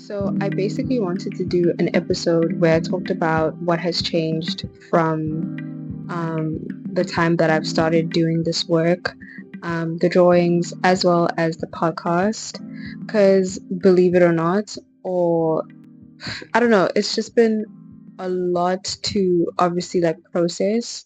So I basically wanted to do an episode where I talked about what has changed from the time that I've started doing this work, the drawings, as well as the podcast. Because believe it or not, or I don't know, it's just been a lot to obviously like process.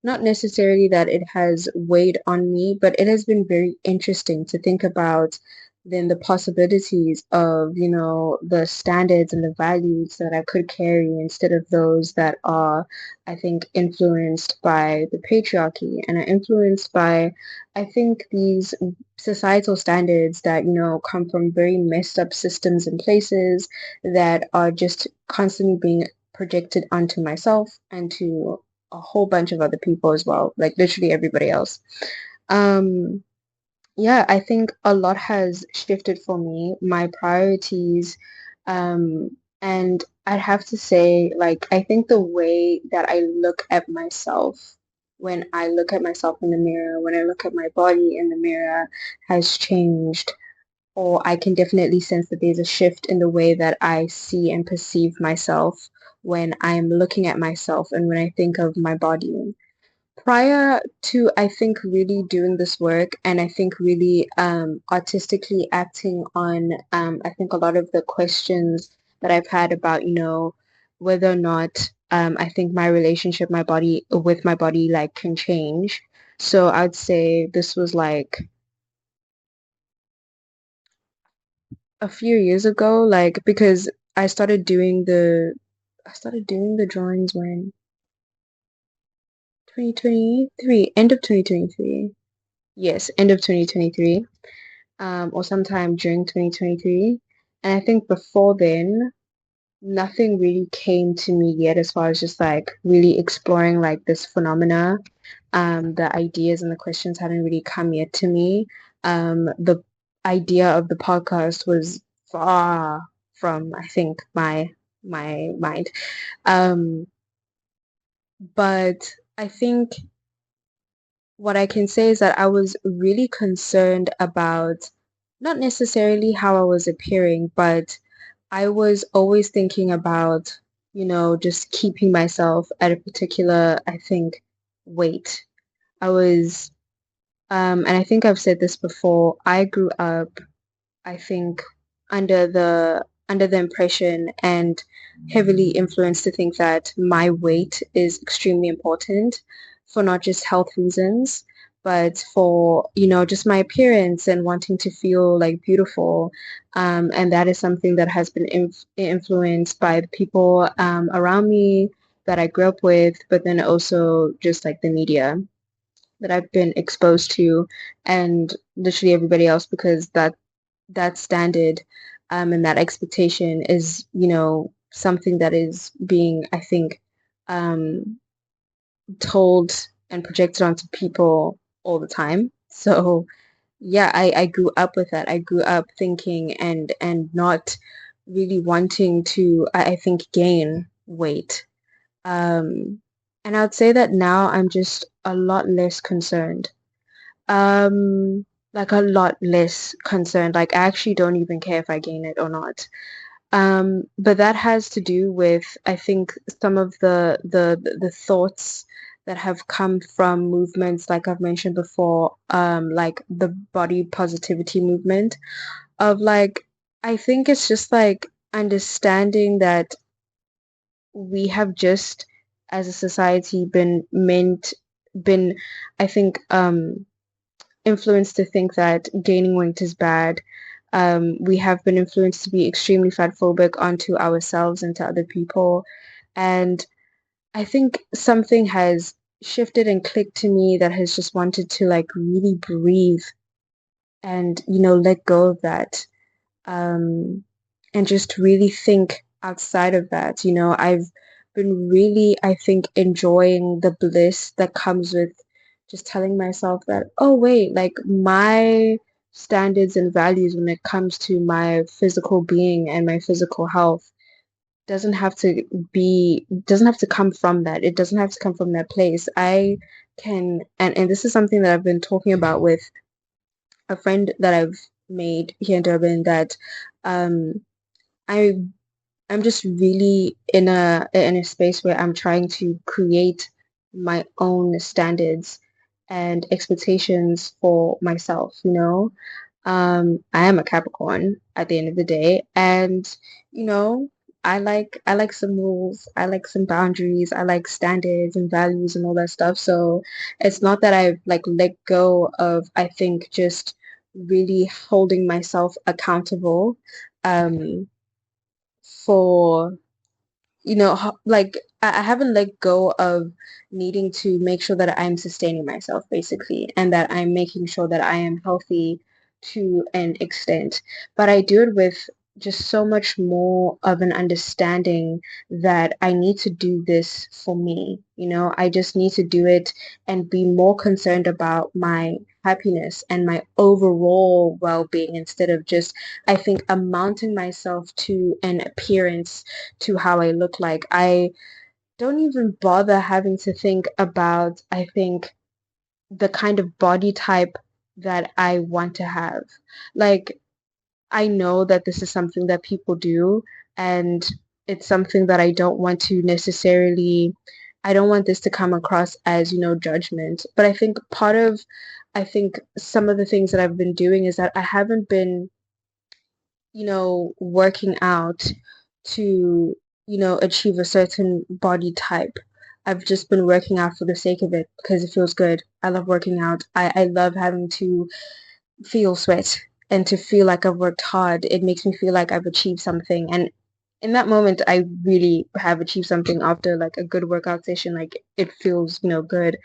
Not necessarily that it has weighed on me, but it has been very interesting to think about then the possibilities of, the standards and the values that I could carry instead of those that are, I think, influenced by the patriarchy and are influenced by, I think, these societal standards that, come from very messed up systems and places that are just constantly being projected onto myself and to a whole bunch of other people as well, like literally everybody else. Um, yeah, I think a lot has shifted for me, my priorities, and I'd have to say, like, I think the way that I look at myself when I look at myself in the mirror, when I look at my body in the mirror, has changed. Or I can definitely sense that there's a shift in the way that I see and perceive myself when I'm looking at myself and when I think of my body. Prior to, I think, really doing this work and I think really artistically acting on, I think a lot of the questions that I've had about, whether or not I think my relationship, my body with my body, like can change. So I'd say this was like a few years ago, like because I started doing the drawings when 2023, end of 2023. Yes, end of 2023, or sometime during 2023. And I think before then, nothing really came to me yet as far as just like really exploring like this phenomena. The ideas and the questions hadn't really come yet to me. The idea of the podcast was far from, I think, my mind. Um, but I think what I can say is that I was really concerned about not necessarily how I was appearing, but I was always thinking about, just keeping myself at a particular, I think, weight. I was, and I think I've said this before, I grew up, I think, under the impression and heavily influenced to think that my weight is extremely important for not just health reasons, but for, just my appearance and wanting to feel like beautiful. And that is something that has been influenced by the people around me that I grew up with, but then also just like the media that I've been exposed to and literally everybody else because that standard and that expectation is, something that is being, I think, um, told and projected onto people all the time. So yeah, I grew up with that. I grew up thinking and not really wanting to, I think, gain weight. Um, and I'd say that now I'm just a lot less concerned. Like a lot less concerned. Like I actually don't even care if I gain it or not. But that has to do with, I think, some of the thoughts that have come from movements like I've mentioned before, like the body positivity movement of like I think it's just like understanding that we have just as a society been I think influenced to think that gaining weight is bad. We have been influenced to be extremely fat phobic onto ourselves and to other people. And I think something has shifted and clicked to me that has just wanted to like really breathe and, let go of that. Um, and just really think outside of that. I've been really, I think, enjoying the bliss that comes with just telling myself that, oh, wait, like my standards and values when it comes to my physical being and my physical health doesn't have to come from that. It doesn't have to come from that place. I can, and this is something that I've been talking about with a friend that I've made here in Durban that um I I'm just really in a space where I'm trying to create my own standards and expectations for myself, you know. I am a Capricorn at the end of the day, and you know, I like some rules, I like some boundaries, I like standards and values and all that stuff. So it's not that I've like let go of, I think, just really holding myself accountable um for like I haven't let go of needing to make sure that I'm sustaining myself basically, and that I'm making sure that I am healthy to an extent. But I do it with just so much more of an understanding that I need to do this for me. I just need to do it and be more concerned about my happiness and my overall well-being instead of just, I think, amounting myself to an appearance, to how I look like. I don't even bother having to think about, I think, the kind of body type that I want to have. Like, I know that this is something that people do, and it's something that I don't want this to come across as, judgment. But I think some of the things that I've been doing is that I haven't been working out to, achieve a certain body type. I've just been working out for the sake of it because it feels good. I love working out. I love having to feel sweat and to feel like I've worked hard. It makes me feel like I've achieved something. And in that moment, I really have achieved something after like a good workout session. Like it feels, good,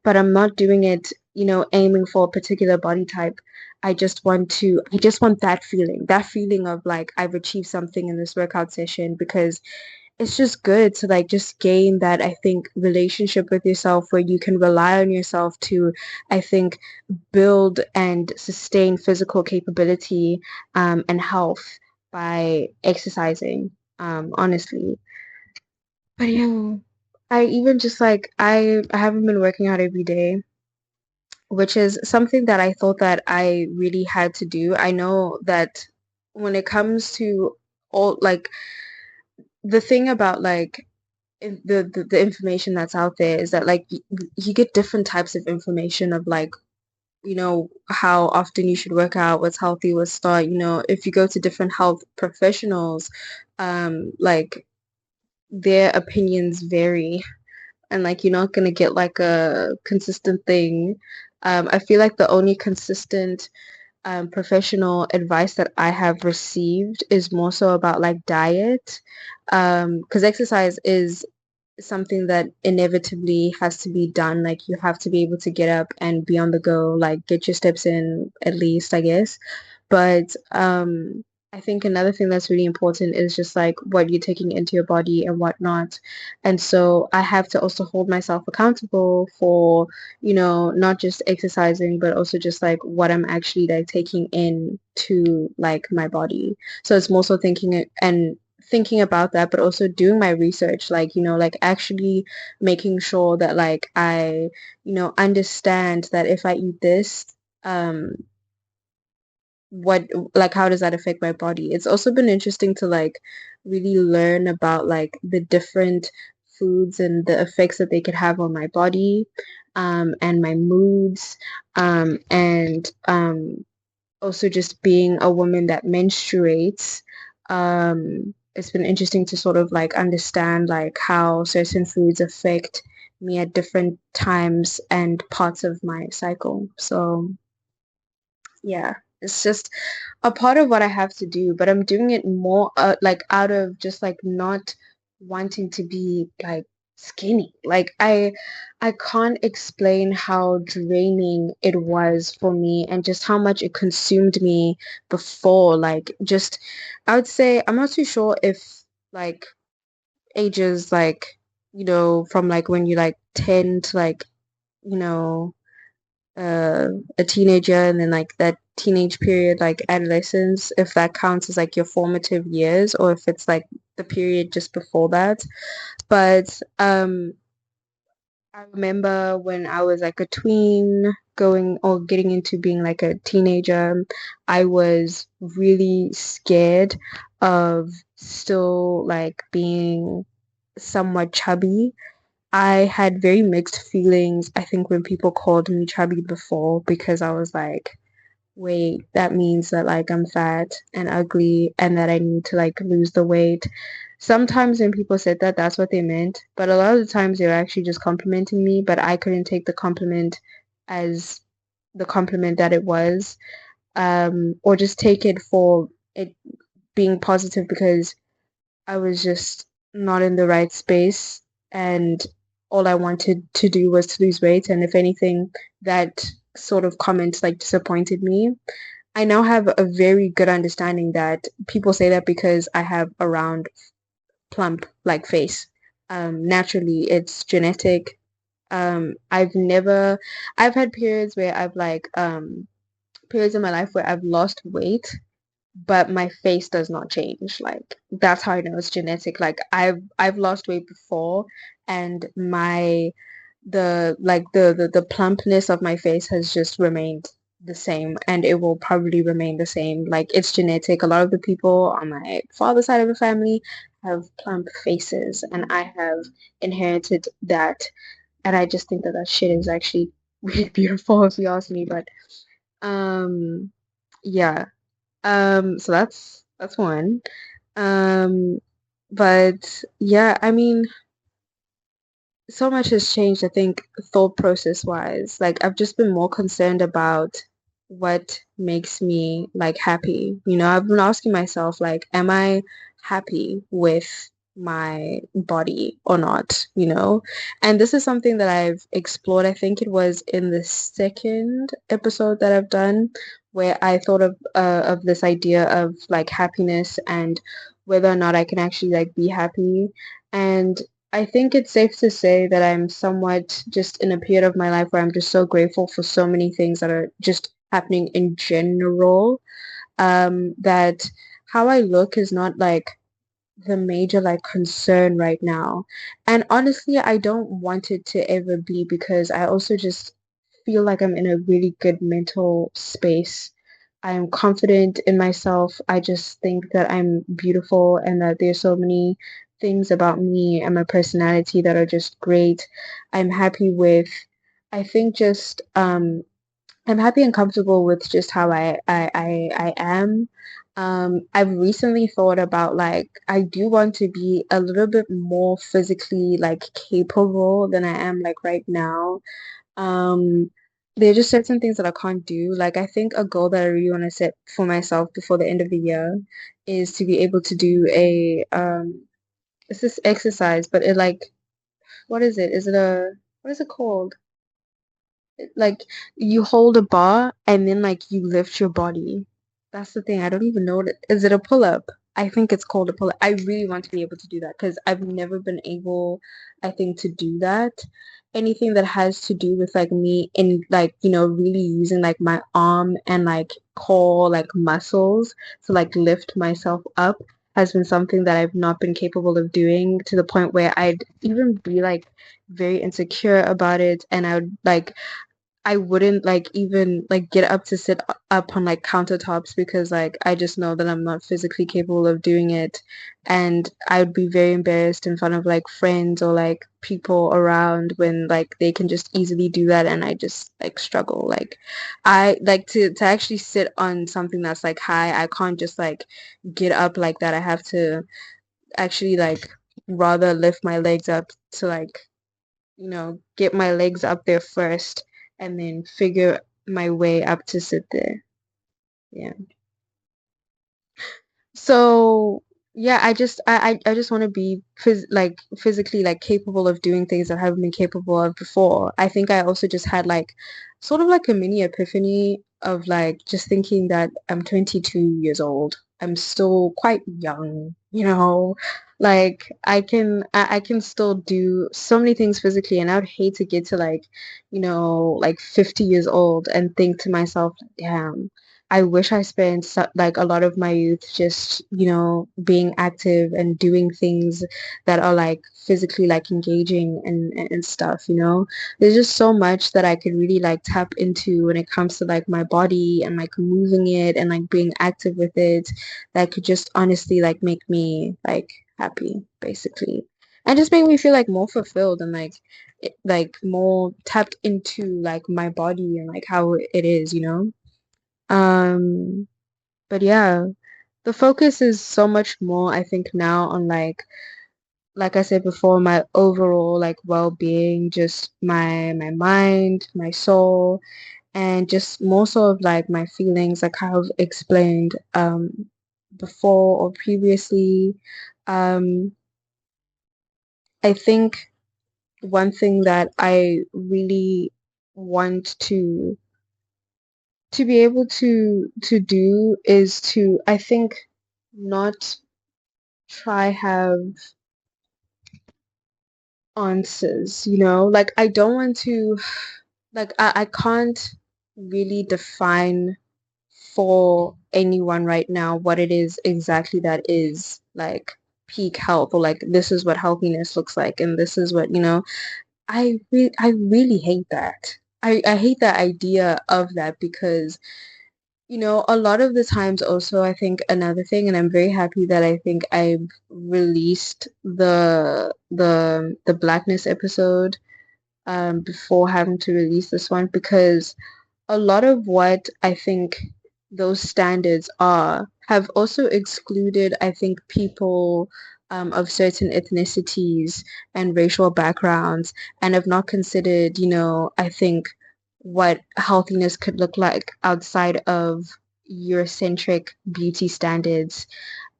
but I'm not doing it, aiming for a particular body type. I just want that feeling of like I've achieved something in this workout session because it's just good to like just gain that, I think, relationship with yourself where you can rely on yourself to, I think, build and sustain physical capability and health by exercising, honestly. But yeah, I even just like I haven't been working out every day, which is something that I thought that I really had to do. I know that when it comes to all like the thing about like the information that's out there is that like you get different types of information of like how often you should work out, what's healthy, what's not. If you go to different health professionals, like their opinions vary, and like you're not gonna get like a consistent thing. I feel like the only consistent professional advice that I have received is more so about like diet, because exercise is something that inevitably has to be done. Like you have to be able to get up and be on the go, like get your steps in at least, I guess. But I think another thing that's really important is just like what you're taking into your body and whatnot. And so I have to also hold myself accountable for, not just exercising, but also just like what I'm actually like taking in to like my body. So it's more so thinking about that, but also doing my research, like, like actually making sure that like I, understand that if I eat this, um, what like how does that affect my body? It's also been interesting to like really learn about like the different foods and the effects that they could have on my body, and my moods, and also just being a woman that menstruates. It's been interesting to sort of like understand like how certain foods affect me at different times and parts of my cycle. So yeah, it's just a part of what I have to do, but I'm doing it more like out of just like not wanting to be like skinny. Like I can't explain how draining it was for me and just how much it consumed me before. Like just I would say I'm not too sure if like ages like, from like when you like 10 to like, you know, uh, a teenager and then like that teenage period, like adolescence, if that counts as like your formative years or if it's like the period just before that. But I remember when I was like a tween going or getting into being like a teenager, I was really scared of still like being somewhat chubby. I had very mixed feelings, I think, when people called me chubby before, because I was like, wait, that means that like I'm fat and ugly and that I need to like lose the weight. Sometimes when people said that, that's what they meant. But a lot of the times they were actually just complimenting me, but I couldn't take the compliment as the compliment that it was, or just take it for it being positive because I was just not in the right space and all I wanted to do was to lose weight. And if anything, that sort of comment like disappointed me. I now have a very good understanding that people say that because I have a round, plump like face. Naturally, it's genetic. I've never, I've had periods where I've like, periods in my life where I've lost weight, but my face does not change. Like that's how I know it's genetic. Like I've lost weight before, and my the plumpness of my face has just remained the same, and it will probably remain the same. Like it's genetic. A lot of the people on my father's side of the family have plump faces, and I have inherited that. And I just think that that shit is actually really beautiful, if you ask me. But um, yeah. So that's one. Um, but yeah, I mean, so much has changed, I think, thought process wise. Like I've just been more concerned about what makes me like happy. I've been asking myself, like, am I happy with my body or not, And this is something that I've explored. I think it was in the second episode that I've done where I thought of this idea of like happiness and whether or not I can actually like be happy. And I think it's safe to say that I'm somewhat just in a period of my life where I'm just so grateful for so many things that are just happening in general, that how I look is not like the major like concern right now. And honestly, I don't want it to ever be because I also just feel like I'm in a really good mental space. I am confident in myself. I just think that I'm beautiful and that there's so many things about me and my personality that are just great. I'm happy with, I think just I'm happy and comfortable with just how I am. I've recently thought about like I do want to be a little bit more physically like capable than I am like right now. Um, there are just certain things that I can't do. Like I think a goal that I really want to set for myself before the end of the year is to be able to do a it's this exercise, but it like what is it? Is it a what is it called? Like you hold a bar and then like you lift your body. That's the thing. I don't even know is it a pull-up? I think it's called a pull-up. I really want to be able to do that because I've never been able, I think, to do that. Anything that has to do with like me in like, really using like my arm and like core like muscles to like lift myself up has been something that I've not been capable of doing to the point where I'd even be like very insecure about it and I would like I wouldn't like even like get up to sit up on like countertops because like I just know that I'm not physically capable of doing it and I would be very embarrassed in front of like friends or like people around when like they can just easily do that and I just like struggle like I like to actually sit on something that's like high. I can't just like get up like that. I have to actually like rather lift my legs up to like get my legs up there first and then figure my way up to sit there. Yeah. So yeah, I just want to be physically like capable of doing things that I haven't been capable of before. I think I also just had like sort of like a mini epiphany of like just thinking that I'm 22 years old. I'm still quite young, Like I can still do so many things physically and I would hate to get to like, like 50 years old and think to myself, damn. I wish I spent like a lot of my youth just, being active and doing things that are like physically like engaging and stuff, you know. There's just so much that I could really like tap into when it comes to like my body and like moving it and like being active with it that could just honestly like make me like happy, basically. And just make me feel like more fulfilled and like like more tapped into like my body and like how it is, you know. But yeah, the focus is so much more, I think, now on like I said before, my overall like well-being, just my mind, my soul, and just more so of like my feelings, like how I've explained before or previously. Um, I think one thing that I really want to be able to do is to, I think, not try have answers, you know? Like I don't want to like I can't really define for anyone right now what it is exactly that is like peak health or like this is what healthiness looks like and this is what, you know, I really hate that. I hate that idea of that because you know, a lot of the times also I think another thing, and I'm very happy that I think I've released the blackness episode before having to release this one because a lot of what I think those standards are have also excluded, I think, people of certain ethnicities and racial backgrounds and have not considered, you know, I think what healthiness could look like outside of Eurocentric beauty standards.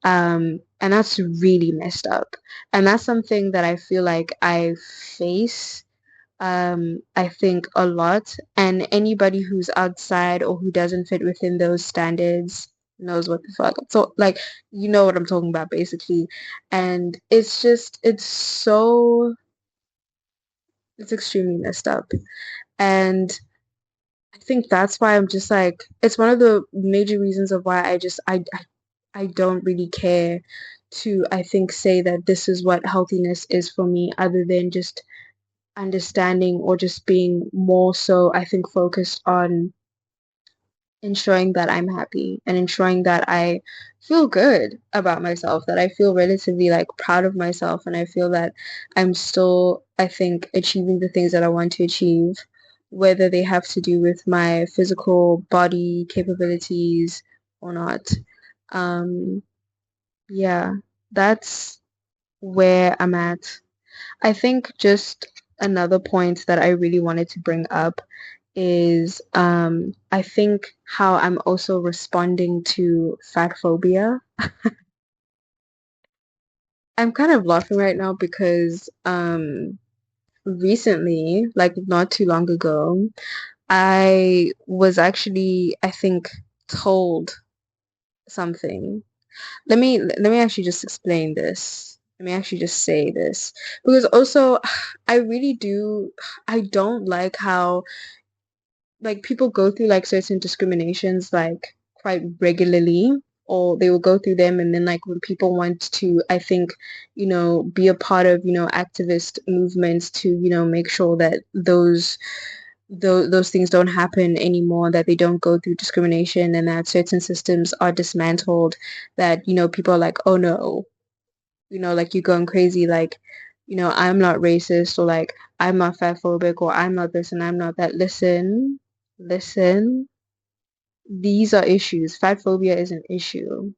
And that's really messed up. And that's something that I feel like I face I think a lot, and anybody who's outside or who doesn't fit within those standards knows what the fuck. So like you know what I'm talking about basically. And it's just it's extremely messed up. And I think that's why I'm just like it's one of the major reasons of why I don't really care to I think say that this is what healthiness is for me other than just understanding or just being more so, I think, focused on ensuring that I'm happy and ensuring that I feel good about myself, that I feel relatively like proud of myself, and I feel that I'm still, I think, achieving the things that I want to achieve, whether they have to do with my physical body capabilities or not. Um, yeah, that's where I'm at. I think just another point that I really wanted to bring up is I think how I'm also responding to fat phobia. I'm kind of laughing right now because recently, like not too long ago, I was actually, I think, told something. Let me actually just explain this. Let me actually just say this because also I really do I don't like how like people go through like certain discriminations like quite regularly or they will go through them and then like when people want to I think you know be a part of you know activist movements to you know make sure that those things don't happen anymore, that they don't go through discrimination and that certain systems are dismantled, that, you know, people are like, oh no, you know, like you're going crazy, like, you know, I'm not racist or like I'm not fatphobic or I'm not this and I'm not that. Listen, these are issues. Fat phobia is an issue.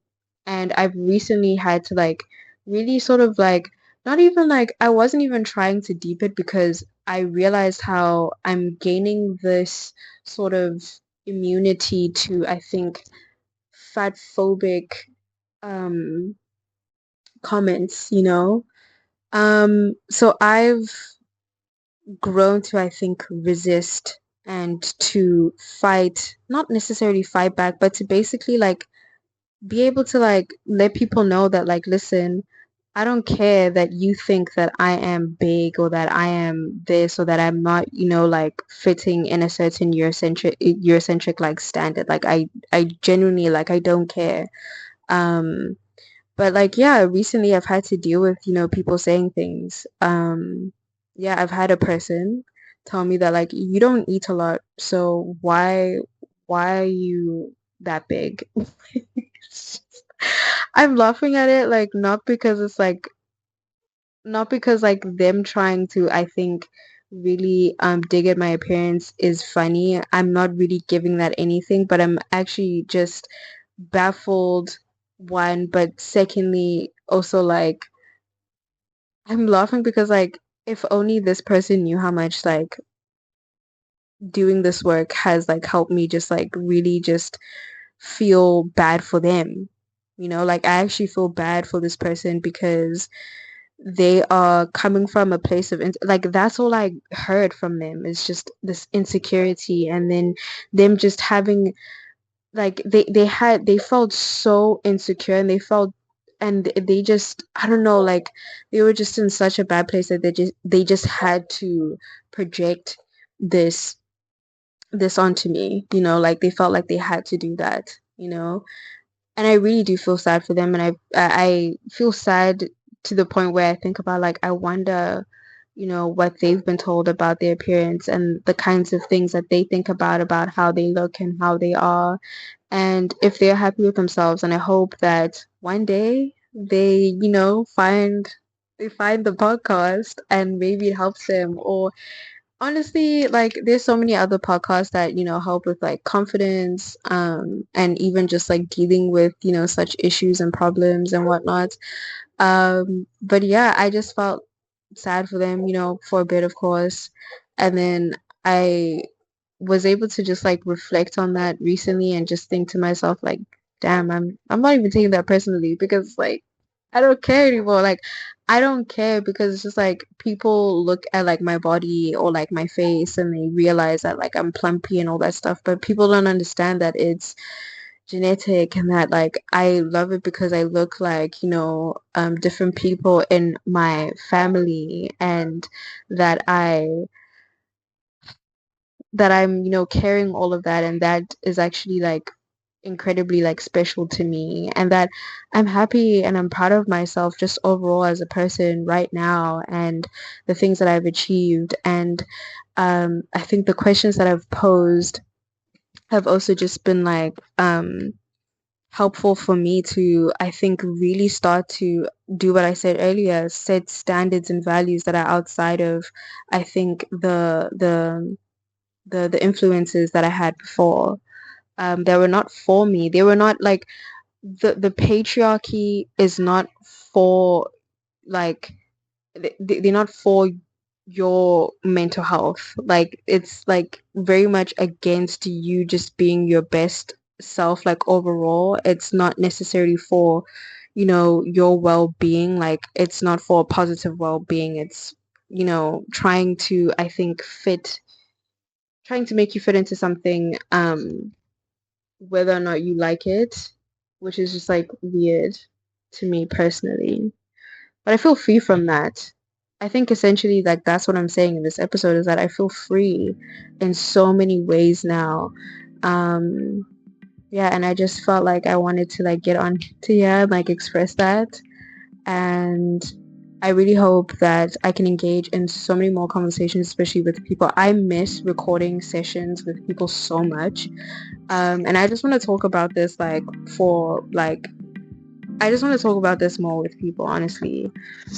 And I've recently had to like really sort of like not even like I wasn't even trying to deep it because I realized how I'm gaining this sort of immunity to I think fat phobic um comments, you know. So I've grown to, I think, resist and to fight, not necessarily fight back, but to basically like be able to like let people know that like, listen, I don't care that you think that I am big or that I am this or that I'm not, you know, like fitting in a certain Eurocentric like standard. Like I genuinely like I don't care. Um But like, yeah, recently I've had to deal with, people saying things. Yeah, I've had a person tell me that like you don't eat a lot, so why are you that big? I'm laughing at it like not because like them trying to, I think, really dig at my appearance is funny. I'm not really giving that anything, but I'm actually just baffled, one, but secondly also like I'm laughing because like if only this person knew how much like doing this work has like helped me just like really just feel bad for them. Like I actually feel bad for this person because they are coming from a place of like that's all I heard from them is just this insecurity, and then them just having like they felt so insecure, and they just, I don't know, like they were just in such a bad place that they just had to project this this onto me, like they felt like they had to do that. And I really do feel sad for them, and I feel sad to the point where I think about like I wonder, what they've been told about their appearance and the kinds of things that they think about how they look and how they are, and if they're happy with themselves. And I hope that one day they find the podcast and maybe it helps them. Or honestly, like there's so many other podcasts that, help with like confidence, and even just like dealing with, such issues and problems and whatnot. But yeah, I just felt sad for them, for a bit, of course. And then I was able to just like reflect on that recently and just think to myself like, damn, I'm not even taking that personally, because like I don't care anymore. Like I don't care because it's just like people look at like my body or like my face and they realize that like I'm plumpy and all that stuff, but people don't understand that it's genetic, and that like I love it because I look like, different people in my family, and that I'm, carrying all of that, and that is actually like incredibly like special to me, and that I'm happy and I'm proud of myself just overall as a person right now, and the things that I've achieved. And I think the questions that I've posed have also just been like helpful for me to, I think, really start to do what I said earlier, set standards and values that are outside of, I think, the influences that I had before. They were not for me. They were not like the patriarchy is not for like they're not for your mental health. Like it's like very much against you just being your best self, like overall. It's not necessarily for, your well-being. Like it's not for positive well-being. It's, trying to, I think, trying to make you fit into something, whether or not you like it, which is just like weird to me personally. But I feel free from that. I think essentially like that's what I'm saying in this episode, is that I feel free in so many ways now. Um yeah, and I just felt like I wanted to like get on to here and like express that. And I really hope that I can engage in so many more conversations, especially with people. I miss recording sessions with people so much. And I just want to talk about this like for like I just want to talk about this more with people, honestly.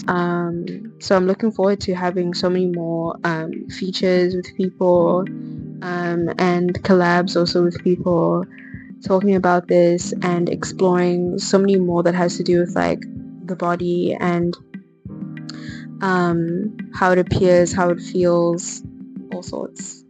So I'm looking forward to having so many more features with people, and collabs also with people, talking about this and exploring so many more that has to do with like the body and how it appears, how it feels, all sorts.